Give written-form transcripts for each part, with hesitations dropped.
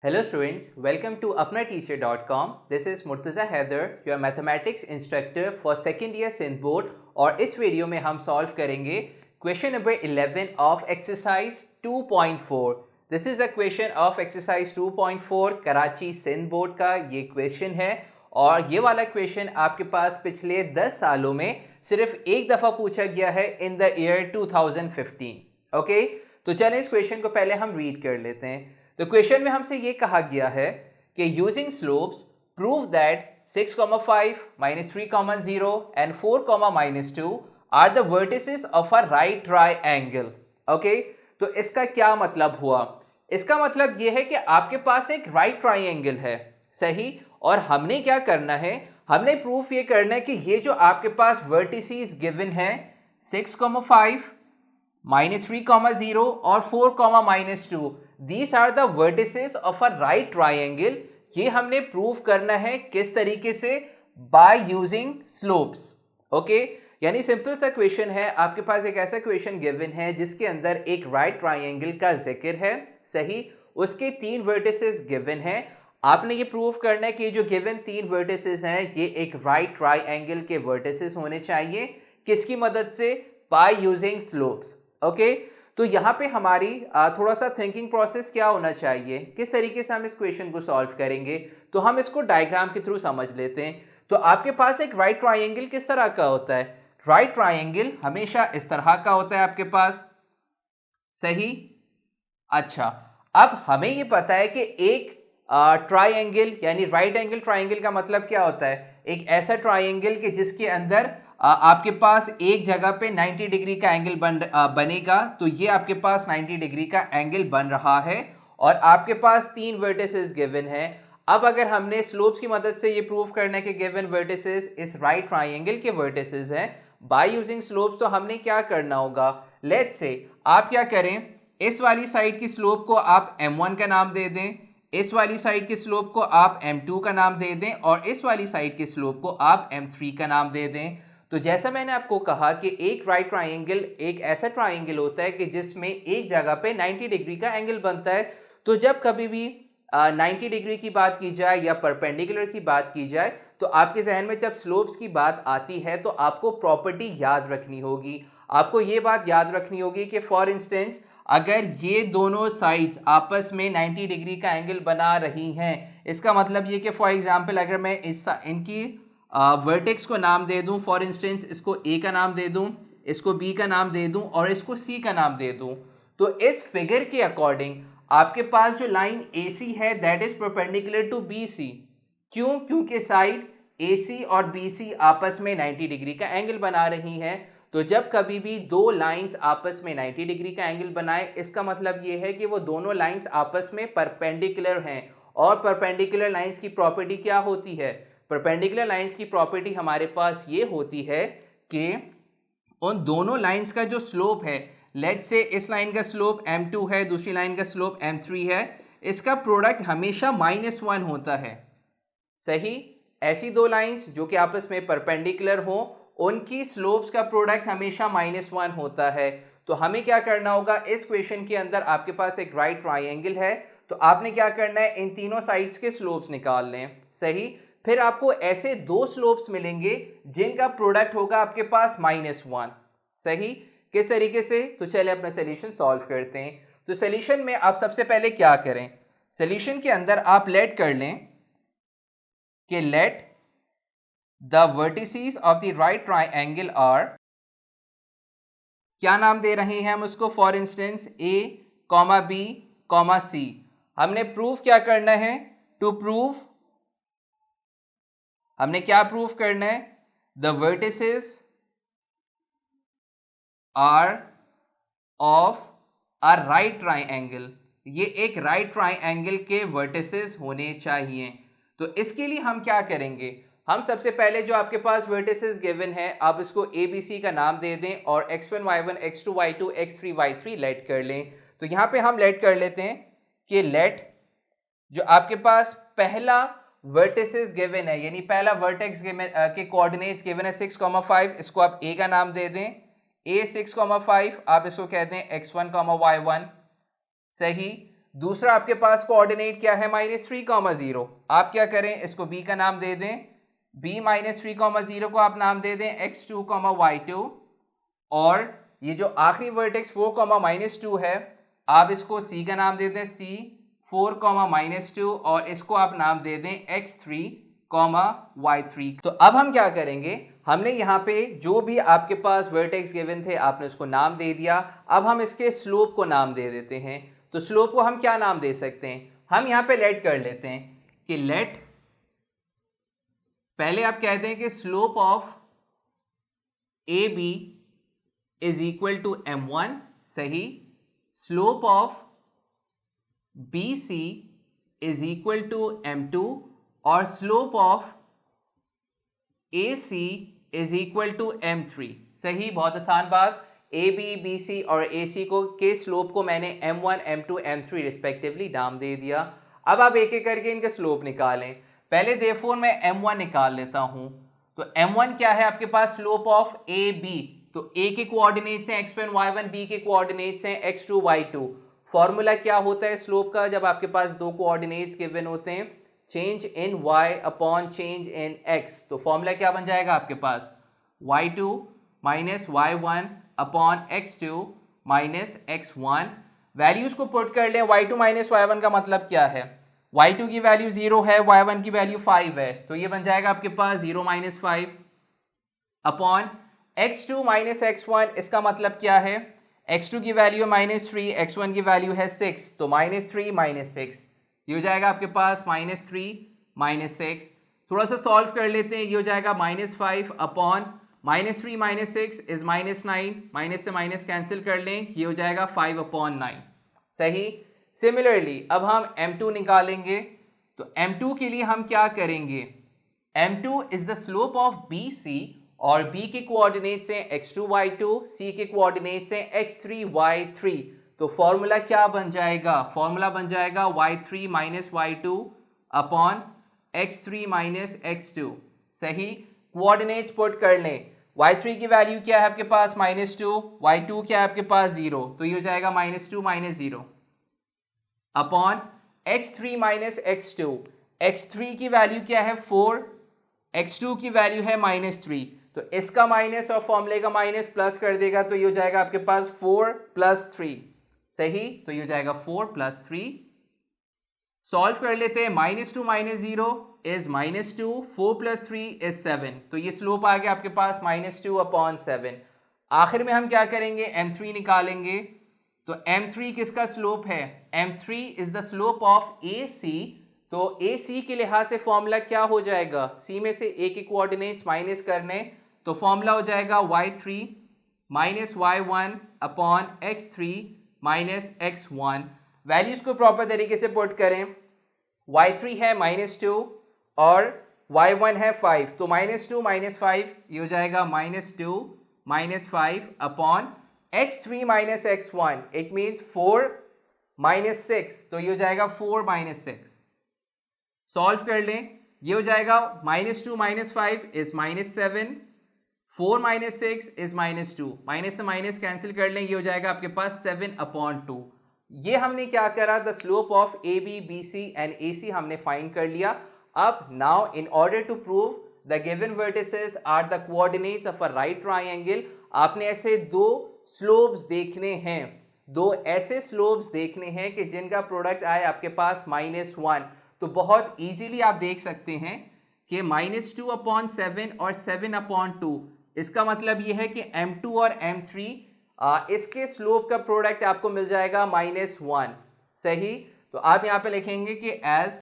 Hello students, welcome to apnateacher.com. This is Murtaza Haider, your mathematics instructor for second year Sindh board और इस video में हम solve करेंगे question number 11 of exercise 2.4. This is a question of exercise 2.4 Karachi Sindh board का ये question है और ये वाला क्वेश्चन आपके पास पिछले 10 सालों में सिर्फ एक दफ़ा पूछा गया है इन द ईयर 2015. ओके, तो चलें इस क्वेश्चन को पहले हम रीड कर लेते हैं. तो क्वेश्चन में हमसे ये कहा गया है कि using slopes prove that 6,5 -3,0 and 4, -2 are the vertices of a right triangle. Okay, तो इसका क्या मतलब हुआ? इसका मतलब ये है कि आपके पास एक राइट ट्रायंगल है, सही, और हमने क्या करना है, हमने प्रूफ ये करना है कि ये जो आपके पास वर्टिसेस गिवन है 6,5 -3,0 और 4, these are the vertices of a right triangle. ये हमने प्रूव करना है किस तरीके से? by using slopes. ओके, यानी सिंपल सा क्वेश्चन है, आपके पास एक ऐसा क्वेश्चन गिवन है जिसके अंदर एक राइट ट्रायंगल का जिक्र है, सही, उसके 3 वर्टिसेस गिवन है. आपने ये प्रूव करना है कि जो गिवन 3 वर्टिसेस हैं ये एक राइट ट्रायंगल के वर्टिसेस होने चाहिए. किसकी मदद से? by using slopes. ओके, तो यहाँ पे हमारी थोड़ा सा थिंकिंग प्रोसेस क्या होना चाहिए, किस तरीके से हम इस क्वेश्चन को सॉल्व करेंगे, तो हम इसको डायग्राम के थ्रू समझ लेते हैं. तो आपके पास एक राइट ट्रायंगल किस तरह का होता है? राइट ट्रायंगल हमेशा इस तरह का होता है आपके पास, सही. अच्छा, अब हमें ये पता है कि एक ट्रायंगल यानी राइट एंगल ट्रायंगल का मतलब क्या होता है? एक ऐसा ट्रायंगल कि जिसके अंदर आपके पास एक जगह पे 90 डिग्री का एंगल बनेगा. तो ये आपके पास 90 डिग्री का एंगल बन रहा है और आपके पास 3 वर्टिसेस गिवन है. अब अगर हमने स्लोप्स की मदद से ये प्रूव करना है कि गिवन वर्टिसेस इस राइट ट्रायंगल के वर्टिसेस हैं बाय यूजिंग स्लोप्स, तो हमने क्या करना होगा? लेट्स से आप क्या करें, इस वाली साइड की स्लोप को आप m1 का नाम दे दें, इस वाली साइड की स्लोप को आप m2 का नाम दे दें और इस वाली साइड की स्लोप को आप m3 का नाम दे दें. तो जैसा मैंने आपको कहा कि एक राइट ट्रायंगल एक ऐसा ट्रायंगल होता है कि जिसमें एक जगह पे 90 डिग्री का एंगल बनता है. तो जब कभी भी 90 डिग्री की बात की जाए या परपेंडिकुलर की बात की जाए तो आपके जहन में जब स्लोप्स की बात आती है तो आपको प्रॉपर्टी याद रखनी होगी. आपको ये बात याद रखनी होगी कि फॉर इंस्टेंस अगर ये दोनों साइड्स आपस में 90 डिग्री का एंगल बना रही हैं, इसका मतलब ये कि फॉर एग्जांपल अगर मैं इनकी वर्टेक्स को नाम दे दूं, फॉर इंस्टेंस इसको ए का नाम दे दूं, इसको बी का नाम दे दूं और इसको सी का नाम दे दूं, तो इस फिगर के अकॉर्डिंग आपके पास जो लाइन AC है that is perpendicular to BC. क्यों? क्योंकि साइड AC और BC आपस में 90 डिग्री का एंगल बना रही हैं. तो जब कभी भी दो लाइंस आपस में 90 डिग्री का एंगल बनाए, इसका मतलब ये है कि वो दोनों लाइंस आपस में परपेंडिकुलर हैं. और परपेंडिकुलर लाइंस की प्रॉपर्टी क्या होती है? परपेंडिकुलर लाइंस की प्रॉपर्टी हमारे पास ये होती है कि उन दोनों लाइंस का जो स्लोप है, लेट्स से इस लाइन का स्लोप m2 है, दूसरी लाइन का स्लोप m3 है, इसका प्रोडक्ट हमेशा -1 होता है, सही. ऐसी दो लाइंस जो कि आपस में परपेंडिकुलर हो उनकी स्लोप्स का प्रोडक्ट हमेशा -1 होता है. तो हमें क्या करना होगा, इस क्वेश्चन के अंदर आपके पास एक राइट ट्रायंगल है, तो आपने क्या करना है, इन तीनों साइड्स के स्लोप्स निकाल लें, सही. फिर आपको ऐसे दो स्लोप्स मिलेंगे जिनका प्रोडक्ट होगा आपके पास -1, सही. किस तरीके से? तो चलिए अपना सोल्यूशन सॉल्व करते हैं. तो सोल्यूशन में आप सबसे पहले क्या करें, सोल्यूशन के अंदर आप लेट कर लें कि let the vertices of the right triangle are, क्या नाम दे रहे हैं हम उसको, for instance A, B, C. हमने प्रूफ क्या करना है? टू प्रूव, हमने क्या प्रूफ करना है? The vertices are of a right triangle. ये एक राइट ट्रायंगल के वर्टिसेस होने चाहिए. तो इसके लिए हम क्या करेंगे, हम सबसे पहले जो आपके पास वर्टिसेस गिवन है आप इसको ABC का नाम दे दें और x1 y1 x2 y2 x3 y3 late कर लें. तो यहाँ पे हम लेट कर लेते हैं कि लेट जो आपके पास पहला वर्टिसेस गिवन है यानी पहला वर्टेक्स के कोऑर्डिनेट्स गिवन है 6,5, इसको आप A का नाम दे दें. A 6,5 आप इसको कहते हैं x1, y1, सही. दूसरा आपके पास कोऑर्डिनेट क्या है -3,0। आप क्या करें, इसको b का नाम दे दें, b -3,0 को आप नाम दे दें x2, y2, और ये जो आखिरी वर्टेक्स 4, -2 है, आप इसको c का नाम दे दें c, 4, -2, और इसको आप नाम दे दें x3, y3। तो अब हम क्या करेंगे, हमने यहाँ पे जो भी आपके पास वर्टेक्स गिवन थे आपने उसको नाम दे दिया। अब हम इसके स्लोप को नाम दे देते हैं। तो स्लोप को हम क्या नाम दे सकते हैं, हम यहाँ पे लेट कर लेते हैं कि लेट, पहले आप कहते हैं कि slope of A B is equal to m1, सही। Slope of B C is equal to m2, और slope of A C is equal to m3, सही। बहुत आसान बात, ए बी, बी सी और ए सी को के स्लोप को मैंने m1, m2, m3 रिस्पेक्टिवली नाम दे दिया। अब आप एक एक करके इनके स्लोप निकालें। पहले देयरफॉर मैं m1 निकाल लेता हूं। तो m1 क्या है आपके पास, स्लोप ऑफ ए बी। तो a के कोऑर्डिनेट्स हैं x1, y1, b के कोऑर्डिनेट्स हैं x2, y2। फॉर्मूला क्या होता है स्लोप का जब आपके पास दो कोऑर्डिनेट्स गिवन होते हैं, change in y upon change in x। तो फॉर्मूला क्या बन जाएगा आपके पास, y2 minus y1 upon x2 minus x1। Values को पुट कर लें, y2 माइनस y1 का मतलब क्या है, y2 की वैल्यू 0 है, y1 की वैल्यू 5 है, तो ये बन जाएगा आपके पास 0 minus 5 upon x2 minus x1। इसका मतलब क्या है, x2 की वैल्यू है -3, x1 की वैल्यू है 6, तो -3 माइनस 6, ये हो जाएगा आपके पास -3 माइनस 6। थोड़ा सा सॉल्व कर लेते हैं, ये हो जाएगा -5 अपॉन -3 माइनस 6 इज -9, माइनस से माइनस कैंसिल कर लें, ये हो जाएगा 5 अपॉन 9, सही। सिमिलरली अब हम m2 निकालेंगे। तो m2 के लिए हम क्या करेंगे, m2 is the slope of BC, और b के कोऑर्डिनेट्स हैं x2, y2, c के कोऑर्डिनेट्स हैं x3, y3। तो फॉर्मूला क्या बन जाएगा, फॉर्मूला बन जाएगा y3 minus y2 upon x3 minus x2, सही। कोऑर्डिनेट्स पुट कर लें, y3 की वैल्यू क्या है आपके पास -2, y2 क्या है आपके पास 0, तो ये हो जाएगा -2 minus 0 upon x3 minus x2। x3 की वैल्यू क्या है 4, x2 की वैल्यू है -3, तो इसका माइनस और फॉर्मूले का माइनस प्लस कर देगा, तो ये हो जाएगा आपके पास 4 + 3, सही। तो ये हो जाएगा 4 + 3। सॉल्व कर लेते हैं, -2 माइनस 0 इज -2, 4 + 3 इज 7, तो ये स्लोप आ गया आपके पास -2 अपॉन 7। आखिर में हम क्या करेंगे, m3 निकालेंगे। तो m3 किसका स्लोप है, m3 is the slope of AC। तो AC के लिहाज से फॉर्मूला क्या हो जाएगा, C में से A के कोऑर्डिनेट्स माइनस करने, तो फॉर्मूला हो जाएगा y3 minus y1 upon x3 minus x1। Values को प्रॉपर तरीके से पुट करें, y3 है -2 और y1 है 5, तो -2 माइनस 5, ये हो जाएगा -2 minus 5 upon x3 minus x1, it means 4 minus 6, तो ये हो जाएगा 4 माइनस 6। सॉल्व कर लें, ये हो जाएगा -2 minus 5 is -7, 4 minus 6 is -2, minus से माइनस कैंसिल कर लें, ये हो जाएगा आपके पास 7 अपॉन 2। ये हमने क्या करा, the slope of AB, BC and AC हमने फाइंड कर लिया। अब now in order to prove the given vertices are the coordinates of a right triangle, आपने ऐसे दो स्लोप्स देखने हैं, दो ऐसे स्लोप्स देखने हैं कि जिनका प्रोडक्ट आए आपके पास -1। तो बहुत इजीली आप देख सकते हैं कि -2 अपॉन 7 और 7 अपॉन 2, इसका मतलब यह है कि m2 और m3 इसके स्लोप का प्रोडक्ट आपको मिल जाएगा -1, सही। तो आप यहां पे लिखेंगे कि as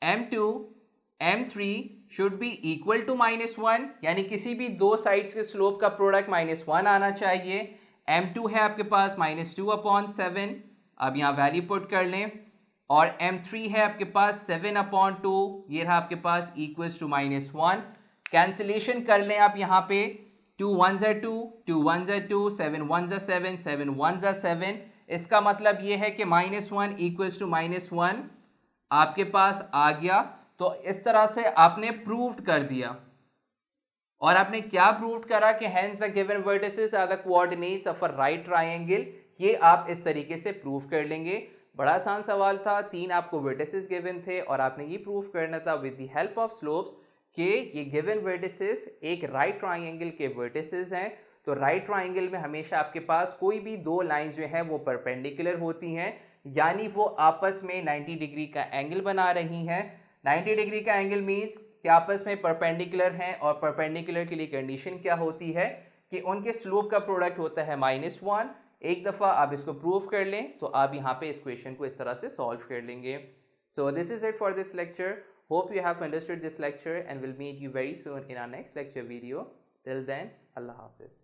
m2 m3 should be equal to -1, यानी किसी भी दो साइड्स के स्लोप का प्रोडक्ट -1 आना चाहिए। m2 है आपके पास -2 अपॉन 7, अब यहाँ वैल्यू पुट कर लें, और m3 है आपके पास 7 अपॉन 2, ये रहा आपके पास इक्वल्स टू -1। कैंसिलेशन कर लें आप यहाँ पे, 2 1s are 2, 2 1s are 2, 7 1s are 7, 7 1s are 7। इसका मतलब ये है कि -1 इक्वल्स टू -1 आपके पास आ गया। तो इस तरह से आपने प्रूव्ड कर दिया, और आपने क्या प्रूव्ड करा कि hence the given vertices are the coordinates of a right triangle, ये आप इस तरीके से प्रूव कर लेंगे। बड़ा आसान सवाल था, 3 आपको वर्टिसेस गिवन थे और आपने ये प्रूव करना था with the help of slopes कि ये गिवन वर्टिसेस एक राइट ट्राइंगल के वर्टिसेस हैं। तो राइट ट्राइंगल में हमेशा आपके पास कोई भी दो लाइन जो है वो परपेंडिकुलर होती हैं, यानी वो आपस में 90 डिग्री का एंगल बना रही हैं। 90 डिग्री का एंगल मीन्स कि आपस में परपेंडिकुलर हैं, और परपेंडिकुलर के लिए कंडीशन क्या होती है कि उनके स्लोप का प्रोडक्ट होता है -1। एक दफ़ा आप इसको प्रूव कर लें तो आप यहाँ पे इस क्वेश्चन को इस तरह से सॉल्व कर लेंगे। So this is it for this lecture. Hope you have understood this lecture and will meet you very soon in our next lecture video. Till then, अल्लाह हाफिज़।